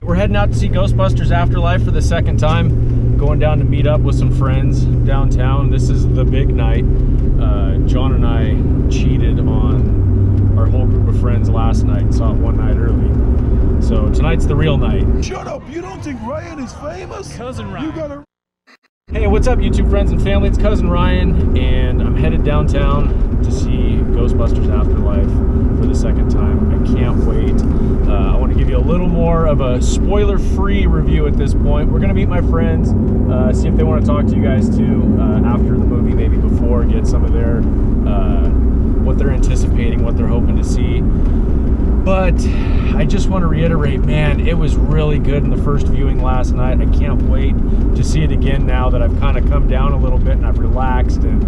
We're heading out to see Ghostbusters Afterlife for the second time. Going down to meet up with some friends downtown. This is the big night. John and I cheated on our whole group of friends last night and saw it one night early. So tonight's the real night. Shut up! You don't think Ryan is famous? Cousin Ryan. You gotta... Hey, what's up, YouTube friends and family? It's Cousin Ryan, and I'm headed downtown to see Ghostbusters Afterlife for the second time. I can't wait. I want to give you a little more of a spoiler-free review at this point. We're going to meet my friends, see if they want to talk to you guys too after the movie, maybe before, get some of their, what they're anticipating, what they're hoping to see. But I just want to reiterate, man, it was really good in the first viewing last night. I can't wait to see it again now that I've kind of come down a little bit and I've relaxed and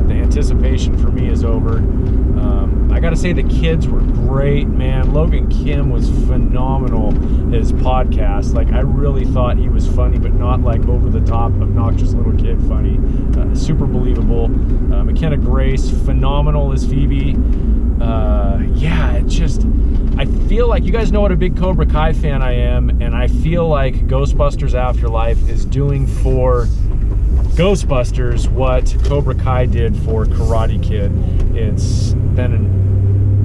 the anticipation for me is over. I gotta say the kids were great, man. Logan Kim was phenomenal, his podcast. Like, I really thought he was funny, but not like over the top, obnoxious little kid funny. Super believable. McKenna Grace, phenomenal as Phoebe. Yeah, it just, I feel like, you guys know what a big Cobra Kai fan I am, and I feel like Ghostbusters Afterlife is doing for Ghostbusters what Cobra Kai did for Karate Kid. It's been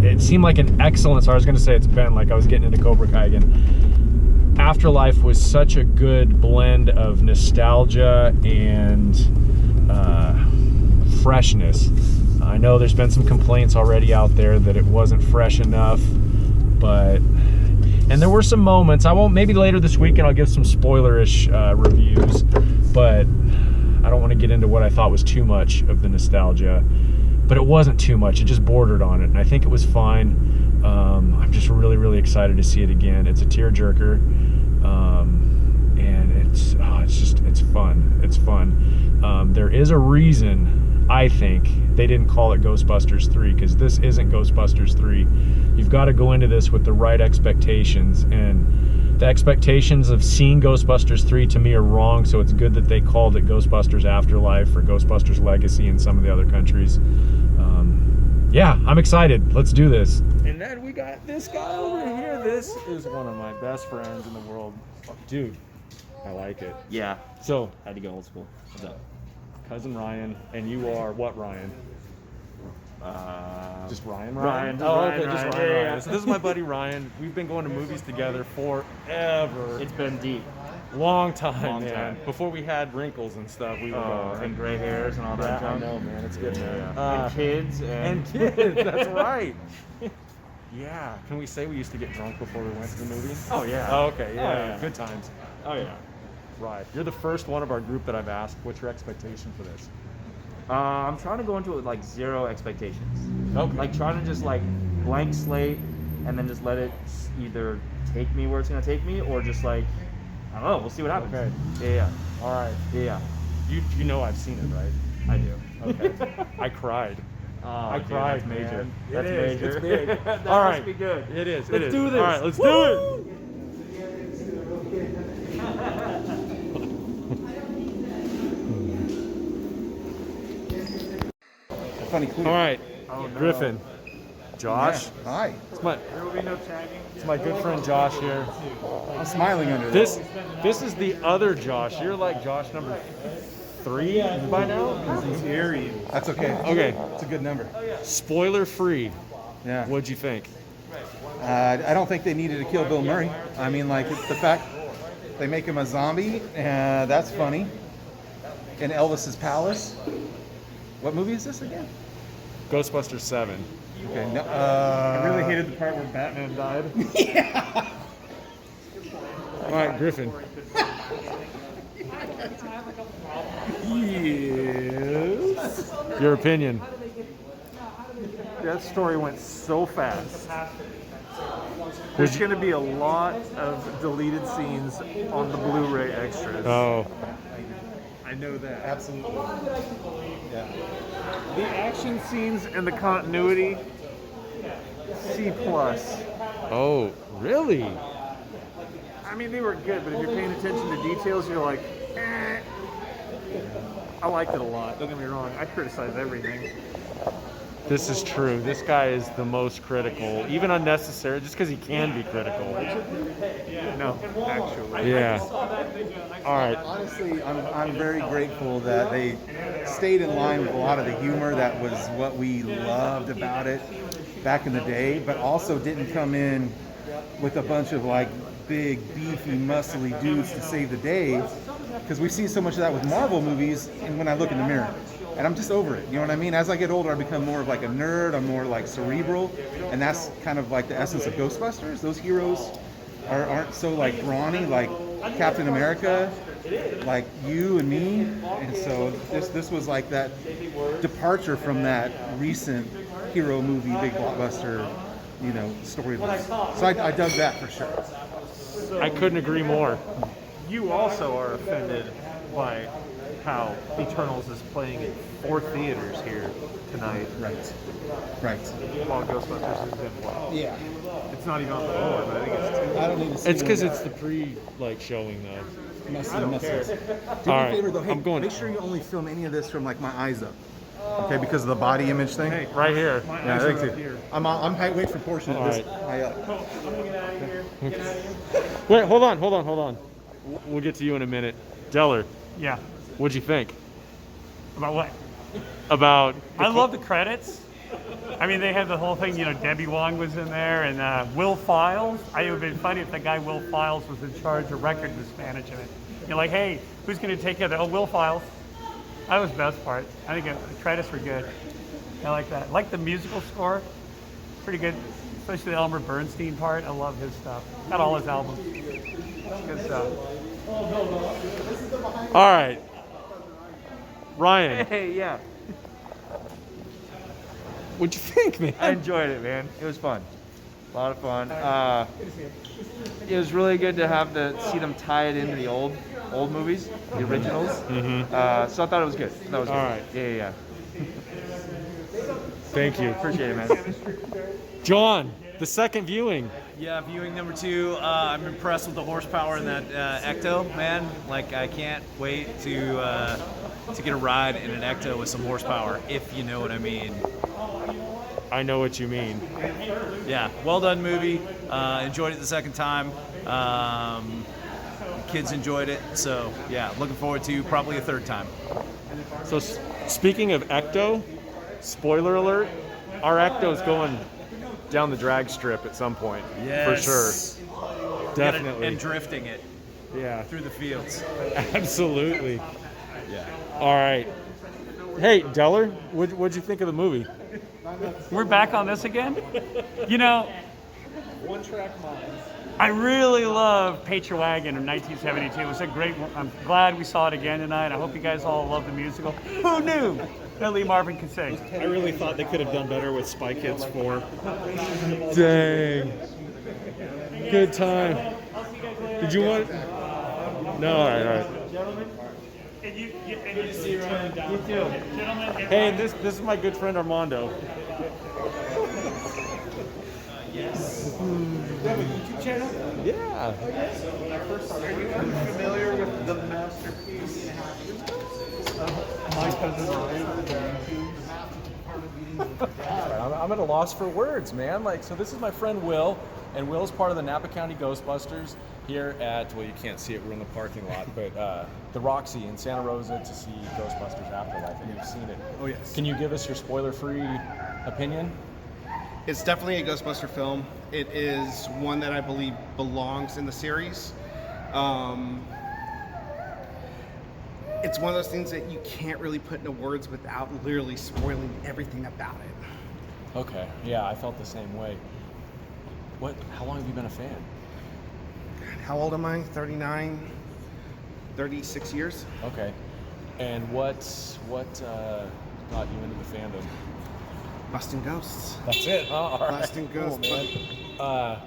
it seemed like an excellent, so I was going to say it's been like I was getting into Cobra Kai again. Afterlife was such a good blend of nostalgia and freshness. I know there's been some complaints already out there that it wasn't fresh enough, and there were some moments. I won't, maybe later this weekend I'll give some spoilerish reviews, but I don't want to get into what I thought was too much of the nostalgia. But it wasn't too much, it just bordered on it, and I think it was fine. I'm just really, really excited to see it again. It's a tearjerker, and it's fun. It's fun. There is a reason, I think, they didn't call it Ghostbusters 3, because this isn't Ghostbusters 3. You've got to go into this with the right expectations, and the expectations of seeing Ghostbusters 3 to me are wrong, so it's good that they called it Ghostbusters Afterlife or Ghostbusters Legacy in some of the other countries. Yeah, I'm excited. Let's do this. And then we got this guy over here. This is one of my best friends in the world. Dude, I like it. Yeah. So, Had to go old school. What's up? Cousin Ryan, and you are what, Ryan? Just Ryan? Ryan. Oh, Ryan, okay, just Ryan. Ryan. Yeah, Ryan. yeah. So this is my buddy Ryan. We've been going to movies together forever. It's been deep. Long time, Long man. time. Before we had wrinkles and stuff, we were going. And gray hairs and all that Yeah, I junk. know, man. It's good, man. And kids And kids, that's right. Yeah. Can we say we used to get drunk before we went to the movie? Oh, yeah. Oh, okay, yeah. Oh, yeah. Good times. Oh yeah. Right. You're the first one of our group that I've asked, what's your expectation for this? I'm trying to go into it with like zero expectations. Okay. Like trying to just like blank slate and then just let it either take me where it's gonna take me or just like, I don't know, we'll see what happens. Okay. Yeah. All right. Yeah. You know I've seen it, right? I do. Okay. I cried. Oh, I dude, cried, that's major. man. That's It is. major. It's big. That All must right. be good. It is. Let's do this. All right, let's do it. Funny clue. All right. Oh, no. Griffin. Josh. Yeah. Hi. There will be no tagging. It's my good friend Josh here. I'm smiling under This is the other Josh. You're like Josh number 3 by now? That's okay. Okay. It's a good number. Spoiler free. Yeah. What'd you think? I don't think they needed to kill Bill Murray. I mean, like, it's the fact they make him a zombie, that's funny. In Elvis's palace. What movie is this again? Ghostbusters 7. Okay. No, I really hated the part where Batman died. Yeah. All right, Griffin. Yes. Your opinion. That story went so fast. There's going to be a lot of deleted scenes on the Blu-ray extras. Oh. I know that. Absolutely. Yeah. The action scenes and the continuity, C+. Oh, really? I mean, they were good, but if you're paying attention to details, you're like, eh. I liked it a lot. Don't get me wrong. I criticize everything. This is true. This guy is the most critical, even unnecessary, just because he can be critical. No, actually. Yeah. All right. Honestly, I'm very grateful that they stayed in line with a lot of the humor that was what we loved about it back in the day, but also didn't come in with a bunch of like big, beefy, muscly dudes to save the day, because we see so much of that with Marvel movies and when I look in the mirror. And I'm just over it, you know what I mean? As I get older, I become more of like a nerd, I'm more like cerebral, and that's kind of like the essence of Ghostbusters. Those heroes aren't so like brawny like Captain America, like you and me, and so this was like that departure from that recent hero movie, big blockbuster, you know, storyline. So I dug that for sure. I couldn't agree more. You also are offended by how Eternals is playing in 4 theaters here tonight. Right. Right. While Ghostbusters is in one. Yeah. It's not even on the board, but I think it's 2. I don't need to see It's because it's the showing though. messy. don't messy. care. Do me All a right, favor though, hey, I'm going. make sure you only film any of this from like my eyes up. Okay, because of the body image thing. Hey, Right here. my Yeah, eyes thanks. are up here. I'm height proportionate. All This right. high up. I'm gonna get out of here. Wait, hold on. We'll get to you in a minute. Deller, Yeah. what'd you think About what? about? I love the credits. I mean, they had the whole thing, you know, Debbie Wong was in there and Will Files. It would have been funny if the guy Will Files was in charge of record management. You're like, hey, who's going to take care of that? Oh, Will Files. That was the best part. I think the credits were good. I like that. I like the musical score. Pretty good, especially the Elmer Bernstein part. I love his stuff. Got all his albums. Good stuff. All right, Ryan, Hey, yeah. what'd you think, man? I enjoyed it, man. It was fun. A lot of fun. It was really good to see them tie it into the old movies, the originals. So I thought it was good. That was All good. right. Yeah. Thank you, Appreciate it, man. John. The second viewing. Yeah, viewing number 2. I'm impressed with the horsepower in that Ecto, man. Like, I can't wait to get a ride in an Ecto with some horsepower, if you know what I mean. I know what you mean. Yeah, well done movie. Enjoyed it the second time. Kids enjoyed it, so yeah, looking forward to probably a third time. So speaking of Ecto, spoiler alert, our Ecto's going down the drag strip at some point. For sure. Definitely. And drifting it Yeah. through the fields. Absolutely. Yeah. All right. Hey, Deller, what'd you think of the movie? We're back on this again? You know, I really love Patriot Wagon in 1972. It was a great one. I'm glad we saw it again tonight. I hope you guys all love the musical. Who knew that Lee Marvin could sing? I really thought they could have done better with Spy Kids 4. Dang. Good time. Did you want? No, all right. And you too. Gentlemen, Hey, this is my good friend Armando. Yeah. Familiar with the masterpiece of My Cousin Ryan? I'm at a loss for words, man. Like, so this is my friend Will, and Will's part of the Napa County Ghostbusters here at, well, you can't see it, we're in the parking lot, but the Roxy in Santa Rosa to see Ghostbusters Afterlife, and you've seen it. Oh, yes. Can you give us your spoiler-free opinion? It's definitely a Ghostbuster film. It is one that I believe belongs in the series. It's one of those things that you can't really put into words without literally spoiling everything about it. Okay, yeah, I felt the same way. How long have you been a fan? How old am I? 39, 36 years. Okay, and what got you into the fandom? Busting ghosts. That's it. Oh, all right. Busting ghosts. Cool, man.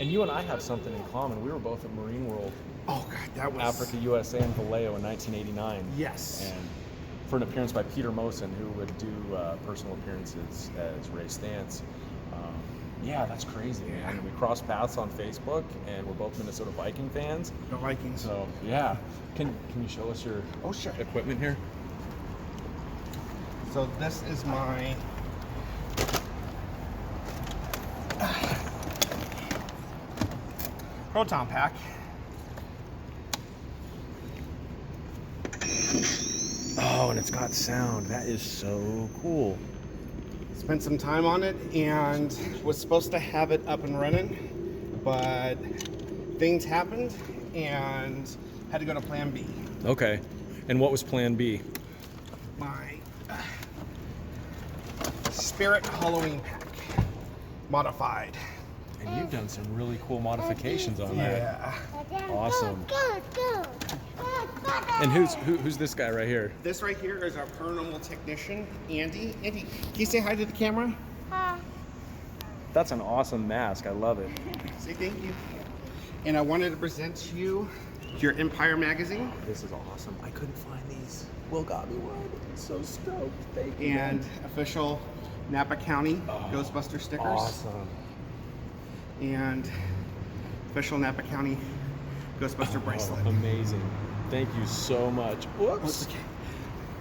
And you and I have something in common. We were both at Marine World, Oh God, that was Africa, USA, in Vallejo in 1989. Yes. And for an appearance by Peter Mosen, who would do personal appearances as Ray Stantz. Yeah, that's crazy, man. We crossed paths on Facebook, and we're both Minnesota Viking fans. The Vikings. So yeah, can you show us your Oh, sure. equipment here? So this is my proton pack. Oh, and it's got sound. That is so cool. Spent some time on it and was supposed to have it up and running, but things happened and had to go to plan B. Okay. And what was plan B? My Spirit Halloween pack, modified. And you've done some really cool modifications on that. Yeah. Awesome. And who's this guy right here? This right here is our paranormal technician, Andy. Andy, can you say hi to the camera? That's an awesome mask. I love it. Say thank you. And I wanted to present to you your Empire magazine. This is awesome. I couldn't find these. Will got me one. I'm so stoked. Thank you. And official Napa County Ghostbuster stickers. Awesome. And official Napa County Ghostbuster bracelet. Amazing. Thank you so much. Whoops. Okay.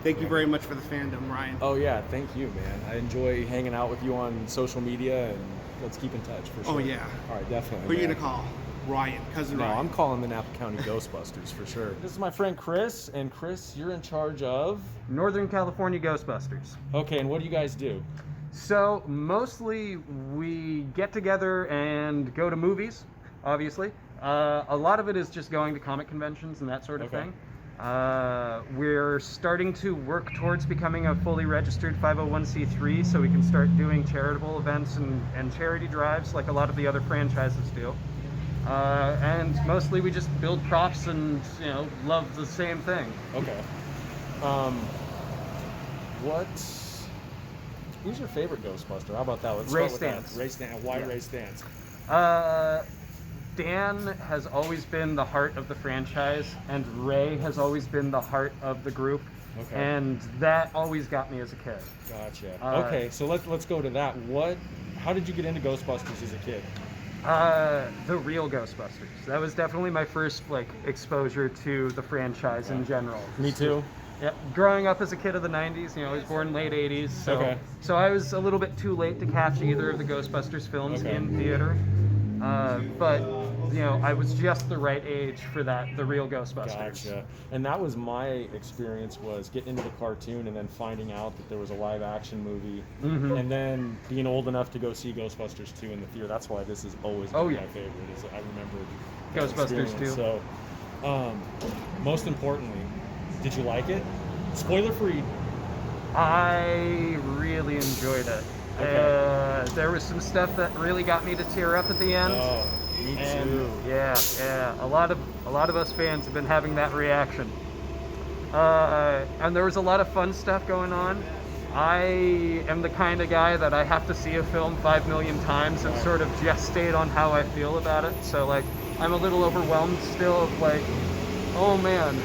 Thank you very much for the fandom, Ryan. Oh yeah, thank you, man. I enjoy hanging out with you on social media, and let's keep in touch for sure. Oh yeah. All right, definitely. Who are you man. gonna call? Ryan, cousin No, Ryan. I'm calling the Napa County Ghostbusters for sure. This is my friend Chris, and Chris, you're in charge of Northern California Ghostbusters. Okay, and what do you guys do? So mostly we get together and go to movies, obviously. A lot of it is just going to comic conventions and that sort of thing. We're starting to work towards becoming a fully registered 501c3 so we can start doing charitable events and charity drives like a lot of the other franchises do. And mostly we just build props and, you know, love the same thing. Okay. Who's your favorite Ghostbuster? How about that? Let's Ray start with Stantz. that. Ray Stantz. Why Ray Stantz? Dan has always been the heart of the franchise, and Ray has always been the heart of the group. Okay. And that always got me as a kid. Gotcha. Okay, so let's go to that. How did you get into Ghostbusters as a kid? The real Ghostbusters. That was definitely my first exposure to the franchise in general. Me too. Yep. Growing up as a kid of the 90s, you know, I was born late 80s, so I was a little bit too late to catch either of the Ghostbusters films in theater. But you know, I was just the right age for the real Ghostbusters. Gotcha. And that was my experience, was getting into the cartoon and then finding out that there was a live action movie, and then being old enough to go see Ghostbusters 2 in the theater. That's why this has always been my favorite. Is I remember Ghostbusters 2. So, most importantly, did you like it? Spoiler free. I really enjoyed it. Okay. There was some stuff that really got me to tear up at the end. Oh, me too. Yeah. A lot of us fans have been having that reaction. And there was a lot of fun stuff going on. I am the kind of guy that I have to see a film 5 million times and sort of gestate on how I feel about it. So I'm a little overwhelmed still of oh man,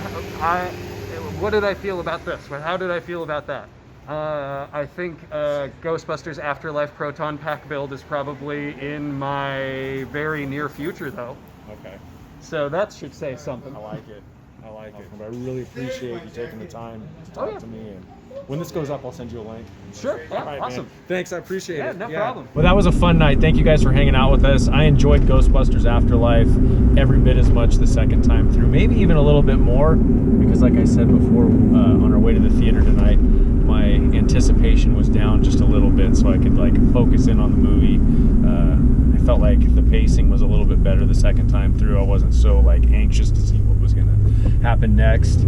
what did I feel about this? How did I feel about that? I think Ghostbusters Afterlife Proton Pack build is probably in my very near future, though. Okay. So that should say something. I like it. I really appreciate you taking the time to talk to me. And when this goes up, I'll send you a link. Sure. Yeah, right, awesome. Man. Thanks. I appreciate it. No problem. Well, that was a fun night. Thank you guys for hanging out with us. I enjoyed Ghostbusters Afterlife every bit as much the second time through, maybe even a little bit more, because like I said before, on our way to the theater tonight, my anticipation was down just a little bit so I could focus in on the movie. I felt like the pacing was a little bit better the second time through. I wasn't so anxious to see what was going to happen next.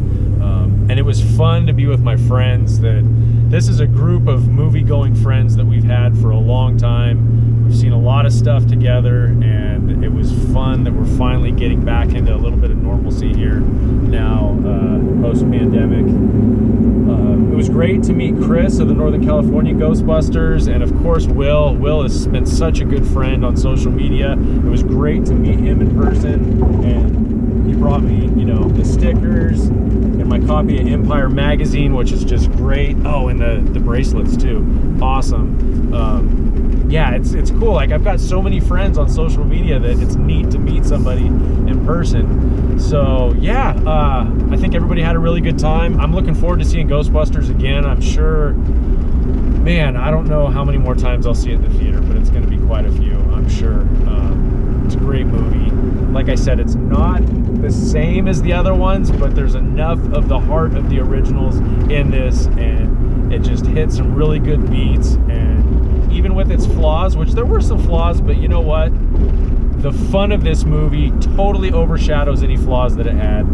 And it was fun to be with my friends. This is a group of movie-going friends that we've had for a long time. We've seen a lot of stuff together, and it was fun that we're finally getting back into a little bit of normalcy here now, post-pandemic. It was great to meet Chris of the Northern California Ghostbusters, and of course Will. Will has been such a good friend on social media. It was great to meet him in person, and he brought me, the stickers and my copy of Empire magazine, which is just great. Oh, and the bracelets too. Awesome. Yeah, it's cool. I've got so many friends on social media that it's neat to meet somebody in person. So yeah, I think everybody had a really good time. I'm looking forward to seeing Ghostbusters again. I'm sure man, I don't know how many more times I'll see it in the theater, but it's going to be quite a few, I'm sure. It's a great movie. Like I said, it's not the same as the other ones, but there's enough of the heart of the originals in this, and it just hits some really good beats. And even with its flaws, which there were some flaws, but you know what? The fun of this movie totally overshadows any flaws that it had.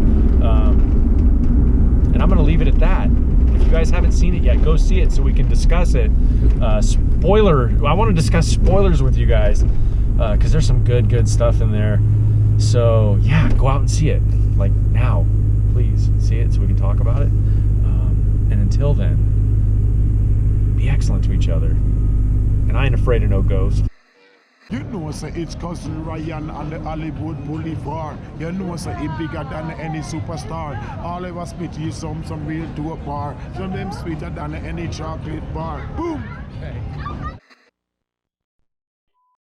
And I'm going to leave it at that. If you guys haven't seen it yet, go see it so we can discuss it. I want to discuss spoilers with you guys because there's some good stuff in there. So yeah, go out and see it. Like now, please see it so we can talk about it. And until then, be excellent to each other. And I ain't afraid of no ghost. You know, say it's cousin Ryan on the Hollywood Boulevard. You know, say he bigger than any superstar. All of us spit you some real dope bar. Some them sweeter than any chocolate bar. Boom! Hey.